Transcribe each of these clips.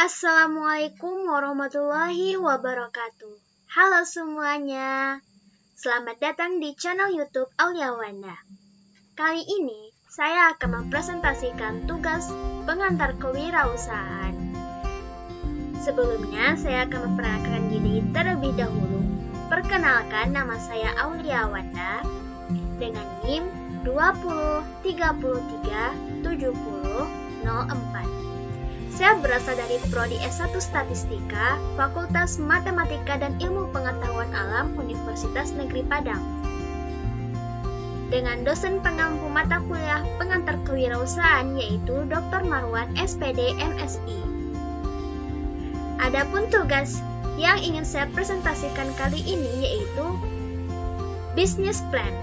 Assalamualaikum warahmatullahi wabarakatuh. Halo semuanya, selamat datang di channel YouTube Aulia Wanda. Kali ini saya akan mempresentasikan tugas pengantar kewirausahaan. Sebelumnya saya akan memperkenalkan diri terlebih dahulu. Perkenalkan, nama saya Aulia Wanda dengan NIM 20337004. Saya berasal dari Prodi S1 Statistika, Fakultas Matematika dan Ilmu Pengetahuan Alam Universitas Negeri Padang. Dengan dosen pengampu mata kuliah pengantar kewirausahaan yaitu Dr. Marwan SPD MSI. Adapun tugas yang ingin saya presentasikan kali ini yaitu Business Plan.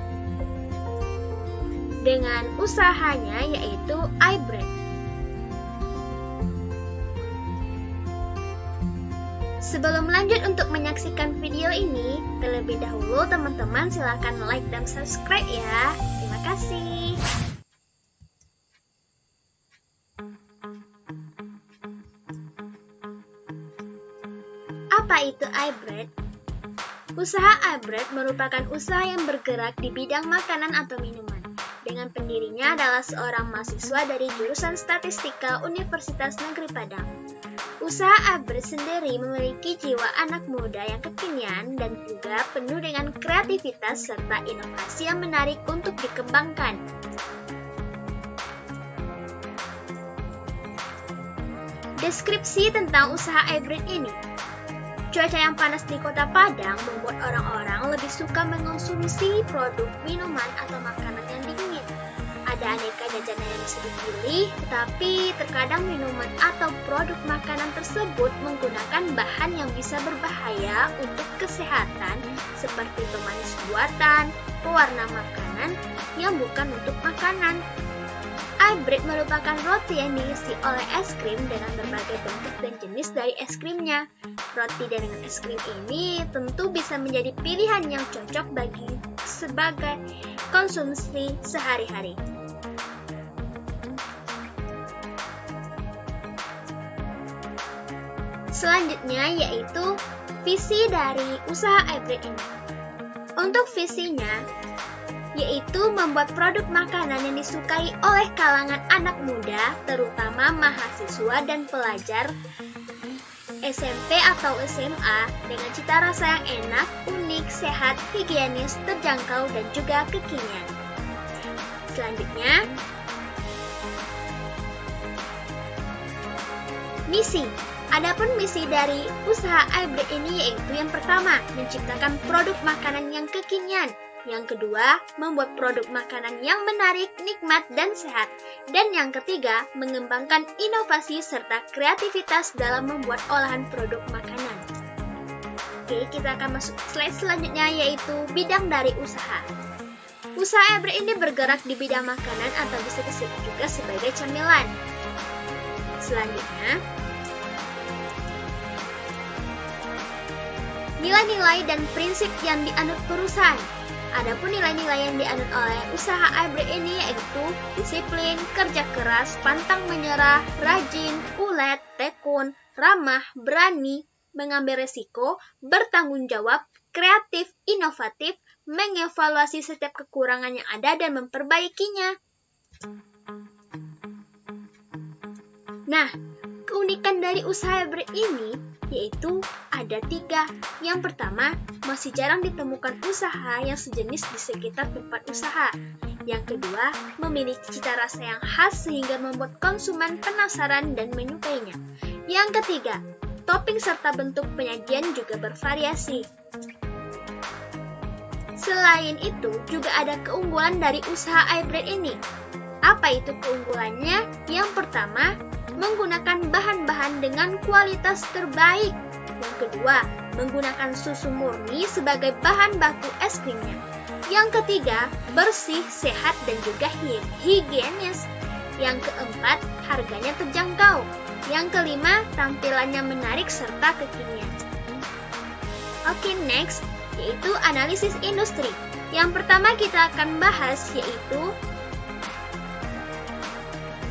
Dengan usahanya yaitu iBread. Sebelum lanjut untuk menyaksikan video ini, terlebih dahulu teman-teman silahkan like dan subscribe ya. Terima kasih. Apa itu iBread? Usaha iBread merupakan usaha yang bergerak di bidang makanan atau minuman. Dengan pendirinya adalah seorang mahasiswa dari jurusan Statistika Universitas Negeri Padang. Usaha iBread sendiri memiliki jiwa anak muda yang kekinian dan juga penuh dengan kreativitas serta inovasi yang menarik untuk dikembangkan. Deskripsi tentang usaha iBread ini. Cuaca yang panas di kota Padang membuat orang-orang lebih suka mengonsumsi produk minuman atau makanan yang dingin. Ada aneka jajanan yang bisa dipilih, tetapi terkadang minuman atau produk makanan tersebut menggunakan bahan yang bisa berbahaya untuk kesehatan seperti pemanis buatan, pewarna makanan yang bukan untuk makanan. iBread merupakan roti yang diisi oleh es krim dengan berbagai bentuk dan jenis dari es krimnya. Roti dengan es krim ini tentu bisa menjadi pilihan yang cocok bagi sebagai konsumsi sehari-hari. Selanjutnya yaitu visi dari usaha iBread ini. Untuk visinya yaitu membuat produk makanan yang disukai oleh kalangan anak muda, terutama mahasiswa dan pelajar SMP atau SMA dengan cita rasa yang enak, unik, sehat, higienis, terjangkau, dan juga kekinian. Selanjutnya, misi. Adapun misi dari usaha iBread ini yaitu yang pertama, menciptakan produk makanan yang kekinian. Yang kedua, membuat produk makanan yang menarik, nikmat, dan sehat. Dan yang ketiga, mengembangkan inovasi serta kreativitas dalam membuat olahan produk makanan. Oke, kita akan masuk slide selanjutnya yaitu bidang dari usaha. Usaha iBread ini bergerak di bidang makanan atau bisa disebut juga sebagai camilan. Selanjutnya, nilai-nilai dan prinsip yang dianut perusahaan. Adapun nilai-nilai yang dianut oleh usaha iBread ini yaitu disiplin, kerja keras, pantang menyerah, rajin, ulet, tekun, ramah, berani, mengambil resiko, bertanggung jawab, kreatif, inovatif, mengevaluasi setiap kekurangan yang ada dan memperbaikinya. Nah, keunikan dari usaha iBread ini yaitu ada 3. Yang pertama, masih jarang ditemukan usaha yang sejenis di sekitar tempat usaha. Yang kedua, memiliki cita rasa yang khas sehingga membuat konsumen penasaran dan menyukainya. Yang ketiga, topping serta bentuk penyajian juga bervariasi. Selain itu, juga ada keunggulan dari usaha iBread ini. Apa itu keunggulannya? Yang pertama, menggunakan bahan-bahan dengan kualitas terbaik. Yang kedua, menggunakan susu murni sebagai bahan baku es krimnya. Yang ketiga, bersih, sehat, dan juga higienis. Yang keempat, harganya terjangkau. Yang kelima, tampilannya menarik serta kekinian. Oke, next, yaitu analisis industri. Yang pertama kita akan bahas yaitu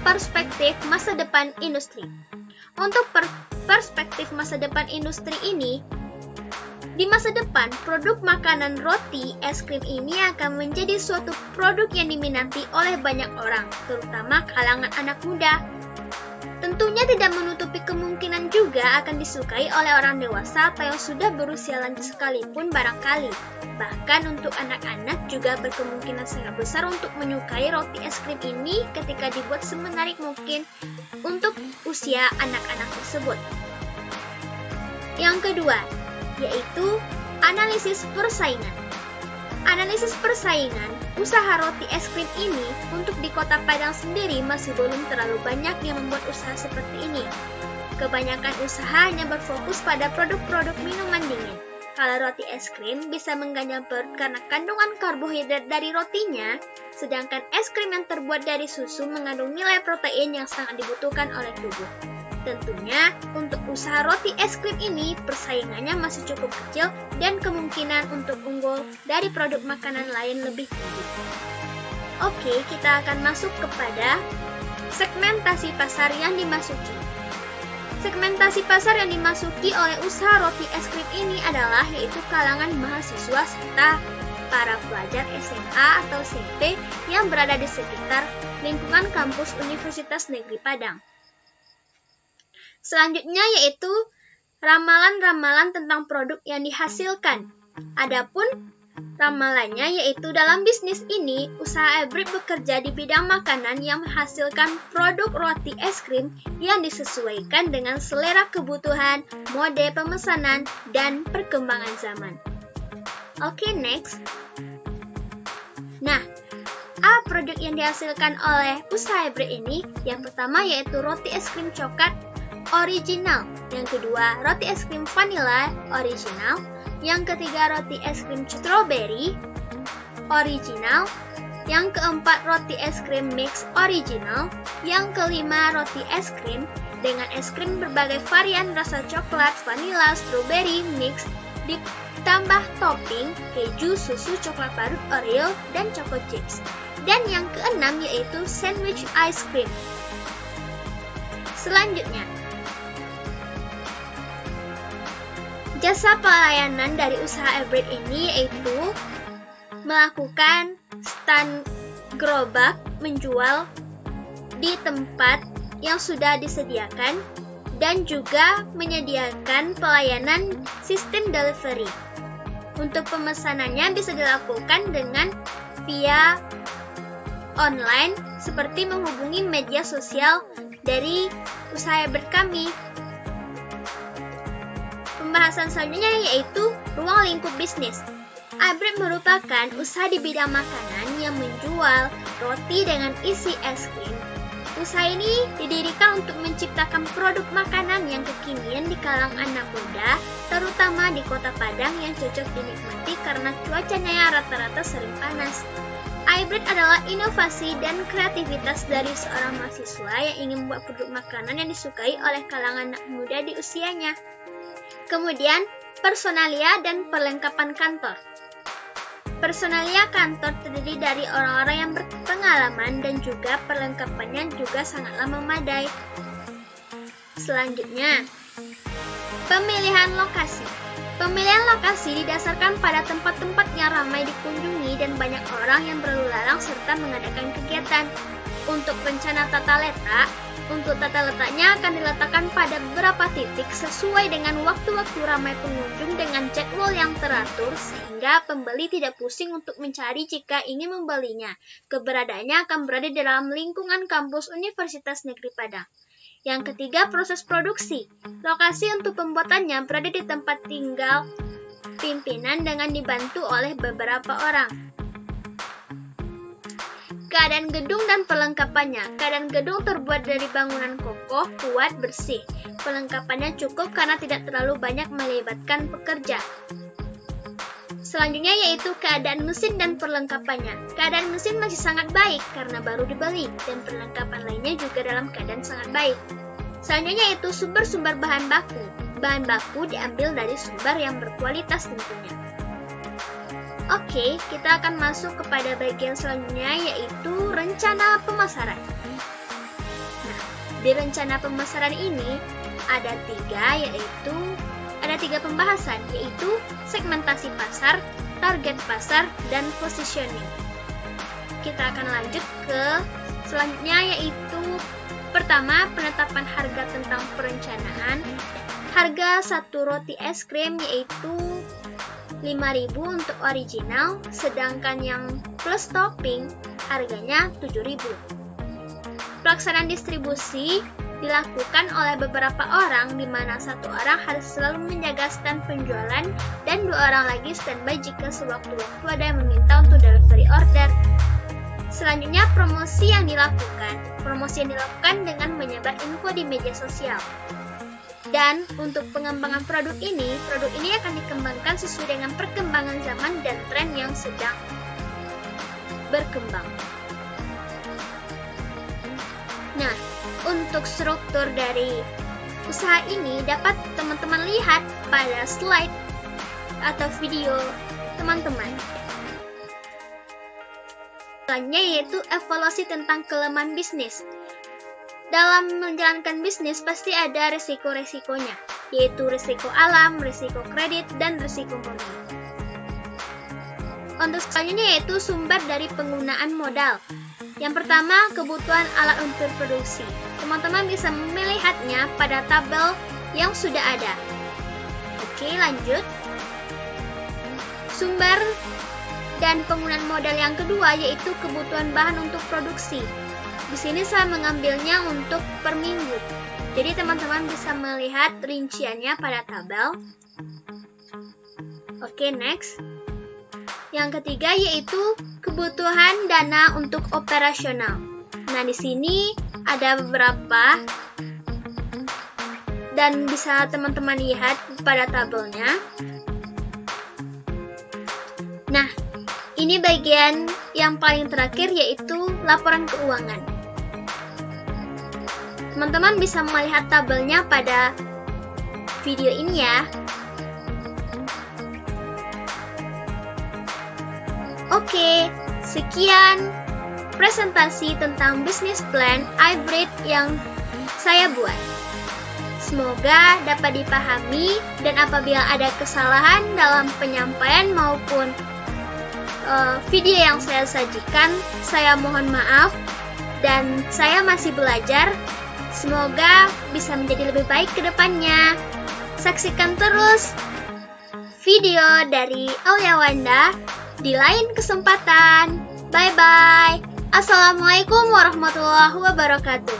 perspektif masa depan industri. Untuk perspektif masa depan industri ini, di masa depan, produk makanan roti es krim ini akan menjadi suatu produk yang diminati oleh banyak orang, terutama kalangan anak muda. Tentunya tidak menutupi kemungkinan juga akan disukai oleh orang dewasa atau yang sudah berusia lanjut sekalipun barangkali. Bahkan untuk anak-anak juga berkemungkinan sangat besar untuk menyukai roti es krim ini ketika dibuat semenarik mungkin untuk usia anak-anak tersebut. Yang kedua, yaitu analisis persaingan. Analisis persaingan, usaha roti es krim ini untuk di Kota Padang sendiri masih belum terlalu banyak yang membuat usaha seperti ini. Kebanyakan usaha hanya berfokus pada produk-produk minuman dingin. Kalau roti es krim bisa mengganjal perut karena kandungan karbohidrat dari rotinya, sedangkan es krim yang terbuat dari susu mengandung nilai protein yang sangat dibutuhkan oleh tubuh. Tentunya, untuk usaha roti es krim ini, persaingannya masih cukup kecil dan kemungkinan untuk unggul dari produk makanan lain lebih tinggi. Oke, kita akan masuk kepada segmentasi pasar yang dimasuki. Segmentasi pasar yang dimasuki oleh usaha roti es krim ini adalah yaitu kalangan mahasiswa serta para pelajar SMA atau SMP yang berada di sekitar lingkungan kampus Universitas Negeri Padang. Selanjutnya yaitu ramalan-ramalan tentang produk yang dihasilkan. Adapun ramalannya yaitu dalam bisnis ini, usaha Ebrit bekerja di bidang makanan yang menghasilkan produk roti es krim yang disesuaikan dengan selera kebutuhan, mode pemesanan, dan perkembangan zaman. Oke, next. Nah, apa produk yang dihasilkan oleh usaha Ebrit ini? Yang pertama yaitu roti es krim coklat original, yang kedua roti es krim vanilla original, yang ketiga roti es krim strawberry original, yang keempat roti es krim mix original, yang kelima roti es krim dengan es krim berbagai varian rasa coklat, vanilla, strawberry mix ditambah topping keju, susu, coklat parut, Oreo, dan choco chips. Dan yang keenam yaitu sandwich ice cream. Selanjutnya, jasa pelayanan dari usaha Ebrit ini yaitu melakukan stand gerobak menjual di tempat yang sudah disediakan dan juga menyediakan pelayanan sistem delivery. Untuk pemesanannya bisa dilakukan dengan via online seperti menghubungi media sosial dari usaha Ebrit kami. Pembahasan selanjutnya yaitu ruang lingkup bisnis. Ebrit merupakan usaha di bidang makanan yang menjual roti dengan isi es krim. Usaha ini didirikan untuk menciptakan produk makanan yang kekinian di kalangan anak muda, terutama di Kota Padang yang cocok dinikmati karena cuacanya yang rata-rata sering panas. Ebrit adalah inovasi dan kreativitas dari seorang mahasiswa yang ingin membuat produk makanan yang disukai oleh kalangan anak muda di usianya. Kemudian, personalia dan perlengkapan kantor. Personalia kantor terdiri dari orang-orang yang berpengalaman dan juga perlengkapannya juga sangatlah memadai. Selanjutnya, pemilihan lokasi. Pemilihan lokasi didasarkan pada tempat-tempat yang ramai dikunjungi dan banyak orang yang berlalu lalang serta mengadakan kegiatan. Untuk rencana tata letak, untuk tata letaknya akan diletakkan pada beberapa titik sesuai dengan waktu-waktu ramai pengunjung dengan jadwal yang teratur sehingga pembeli tidak pusing untuk mencari jika ingin membelinya. Keberadaannya akan berada di dalam lingkungan kampus Universitas Negeri Padang. Yang ketiga, proses produksi. Lokasi untuk pembuatannya berada di tempat tinggal pimpinan dengan dibantu oleh beberapa orang. Keadaan gedung dan perlengkapannya. Keadaan gedung terbuat dari bangunan kokoh, kuat, bersih. Perlengkapannya cukup karena tidak terlalu banyak melibatkan pekerja. Selanjutnya yaitu keadaan mesin dan perlengkapannya. Keadaan mesin masih sangat baik karena baru dibeli dan perlengkapan lainnya juga dalam keadaan sangat baik. Selanjutnya yaitu sumber-sumber bahan baku. Bahan baku diambil dari sumber yang berkualitas tentunya. Oke, kita akan masuk kepada bagian selanjutnya yaitu rencana pemasaran. Nah, Di rencana pemasaran ini ada tiga pembahasan, yaitu segmentasi pasar, target pasar, dan positioning. Kita akan lanjut ke selanjutnya, yaitu pertama, penetapan harga tentang perencanaan. Harga satu roti es krim yaitu 5.000 untuk original, sedangkan yang plus topping harganya 7.000. Pelaksanaan distribusi dilakukan oleh beberapa orang, di mana satu orang harus selalu menjaga stand penjualan dan 2 orang lagi standby jika sewaktu-waktu ada yang meminta untuk delivery order. Selanjutnya, promosi yang dilakukan. Promosi yang dilakukan dengan menyebar info di media sosial. Dan untuk pengembangan produk ini akan dikembangkan sesuai dengan perkembangan zaman dan tren yang sedang berkembang. Nah, untuk struktur dari usaha ini dapat teman-teman lihat pada slide atau video teman-teman. Selanjutnya yaitu evaluasi tentang kelemahan bisnis. Dalam menjalankan bisnis pasti ada risiko-risikonya, yaitu risiko alam, risiko kredit, dan risiko modal. Untuk selanjutnya yaitu sumber dari penggunaan modal. Yang pertama, kebutuhan alat untuk produksi. Teman-teman bisa melihatnya pada tabel yang sudah ada. Oke, lanjut. Sumber dan penggunaan modal yang kedua yaitu kebutuhan bahan untuk produksi. Di sini saya mengambilnya untuk per minggu. Jadi teman-teman bisa melihat rinciannya pada tabel. Oke, next. Yang ketiga yaitu kebutuhan dana untuk operasional. Nah, di sini ada beberapa dan bisa teman-teman lihat pada tabelnya. Nah, ini bagian yang paling terakhir yaitu laporan keuangan. Teman-teman bisa melihat tabelnya pada video ini ya. Oke, sekian presentasi tentang bisnis plan hybrid yang saya buat. Semoga dapat dipahami dan apabila ada kesalahan dalam penyampaian maupun video yang saya sajikan, saya mohon maaf dan saya masih belajar. Semoga bisa menjadi lebih baik ke depannya. Saksikan terus video dari Aulia Wanda di lain kesempatan. Bye-bye. Assalamualaikum warahmatullahi wabarakatuh.